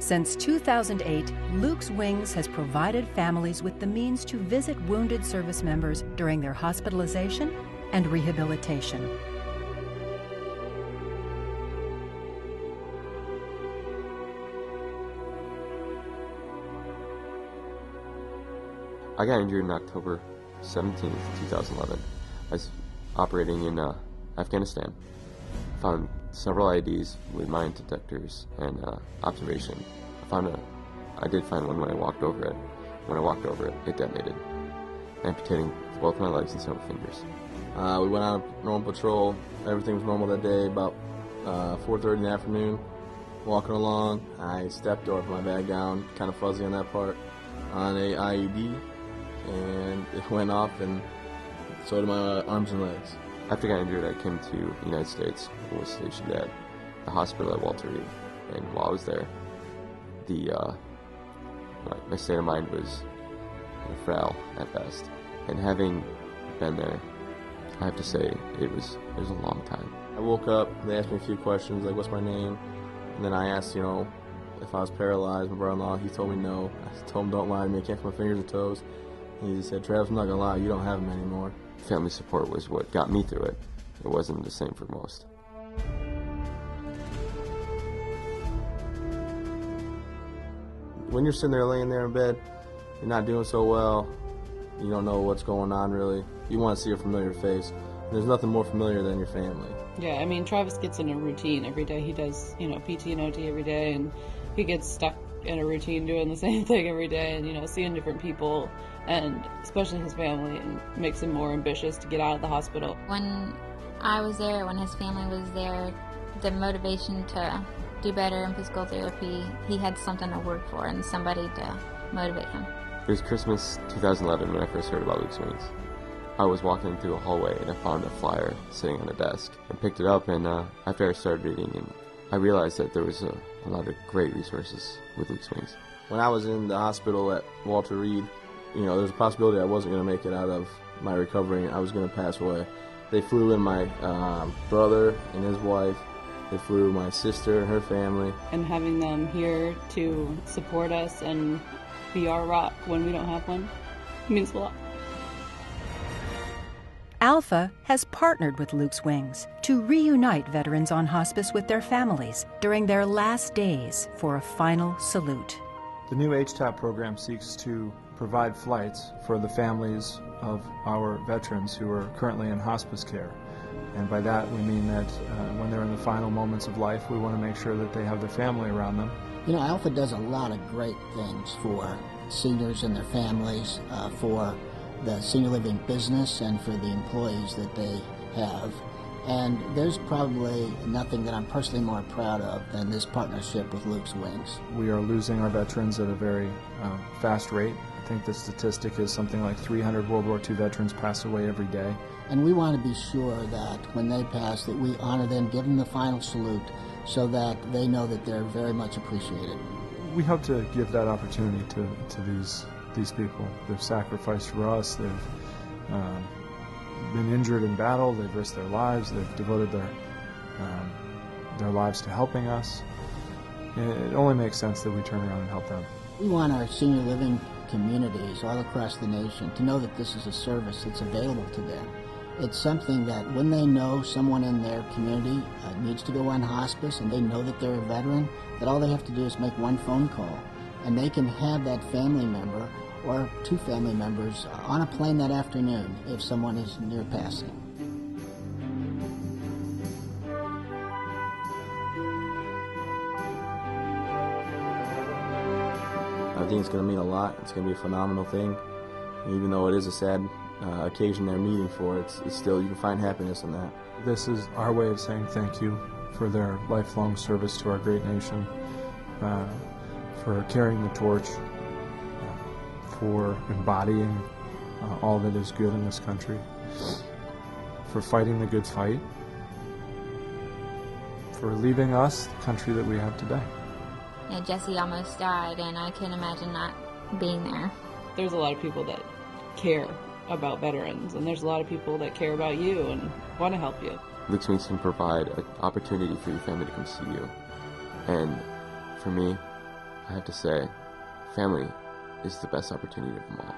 Since 2008, Luke's Wings has provided families with the means to visit wounded service members during their hospitalization and rehabilitation. I got injured on October 17th, 2011. I was operating in Afghanistan. Found several IEDs with mine detectors and observation. I did find one when I walked over it. When I walked over it, it detonated, amputating both my legs and several fingers. We went on a normal patrol. Everything was normal that day. About 4:30 in the afternoon, walking along, I stepped or put my bag down, kind of fuzzy on that part, on a IED, and it went off, and so did my arms and legs. After I got injured, I came to the United States and was stationed at the hospital at Walter Reed. And while I was there, my state of mind was frail at best. And having been there, I have to say it was a long time. I woke up, they asked me a few questions, like what's my name, and then I asked, if I was paralyzed. My brother-in-law, he told me no. I told him don't lie to me, I can't feel my fingers and toes. And he said, Travis, I'm not gonna lie, you don't have them anymore. Family support was what got me through it. It wasn't the same for most. When you're sitting there laying there in bed, you're not doing so well, you don't know what's going on really, you want to see a familiar face. There's nothing more familiar than your family. Yeah, I mean, Travis gets in a routine every day. He does, PT and OT every day, and he gets stuck in a routine doing the same thing every day and, seeing different people, and especially his family, and makes him more ambitious to get out of the hospital. When I was there, when his family was there, the motivation to do better in physical therapy, he had something to work for and somebody to motivate him. It was Christmas 2011 when I first heard about Luke's Wings. I was walking through a hallway and I found a flyer sitting on a desk and picked it up, and after I started reading, and I realized that there was a lot of great resources with Luke's Wings. When I was in the hospital at Walter Reed, there's a possibility I wasn't going to make it out of my recovery and I was going to pass away. They flew in my brother and his wife. They flew my sister and her family. And having them here to support us and be our rock when we don't have one means a lot. ALFA has partnered with Luke's Wings to reunite veterans on hospice with their families during their last days for a final salute. The new H.T.A.P program seeks to provide flights for the families of our veterans who are currently in hospice care. And by that we mean that when they're in the final moments of life, we want to make sure that they have their family around them. ALFA does a lot of great things for seniors and their families, for the senior living business and for the employees that they have. And there's probably nothing that I'm personally more proud of than this partnership with Luke's Wings. We are losing our veterans at a very fast rate. I think the statistic is something like 300 World War II veterans pass away every day. And we want to be sure that when they pass, that we honor them, give them the final salute, so that they know that they're very much appreciated. We hope to give that opportunity to these people. They've sacrificed for us. They've been injured in battle. They've risked their lives. They've devoted their lives to helping us. It only makes sense that we turn around and help them. We want our senior living communities all across the nation to know that this is a service that's available to them. It's something that when they know someone in their community needs to go on hospice and they know that they're a veteran, that all they have to do is make one phone call and they can have that family member or two family members on a plane that afternoon if someone is near passing. I think it's going to mean a lot. It's going to be a phenomenal thing. Even though it is a sad occasion they're meeting for, it's still, you can find happiness in that. This is our way of saying thank you for their lifelong service to our great nation, for carrying the torch, for embodying all that is good in this country, for fighting the good fight, for leaving us the country that we have today. Yeah, Jesse almost died, and I can't imagine not being there. There's a lot of people that care about veterans, and there's a lot of people that care about you and want to help you. Luke's Wings can provide an opportunity for your family to come see you. And for me, I have to say, family is the best opportunity of them all.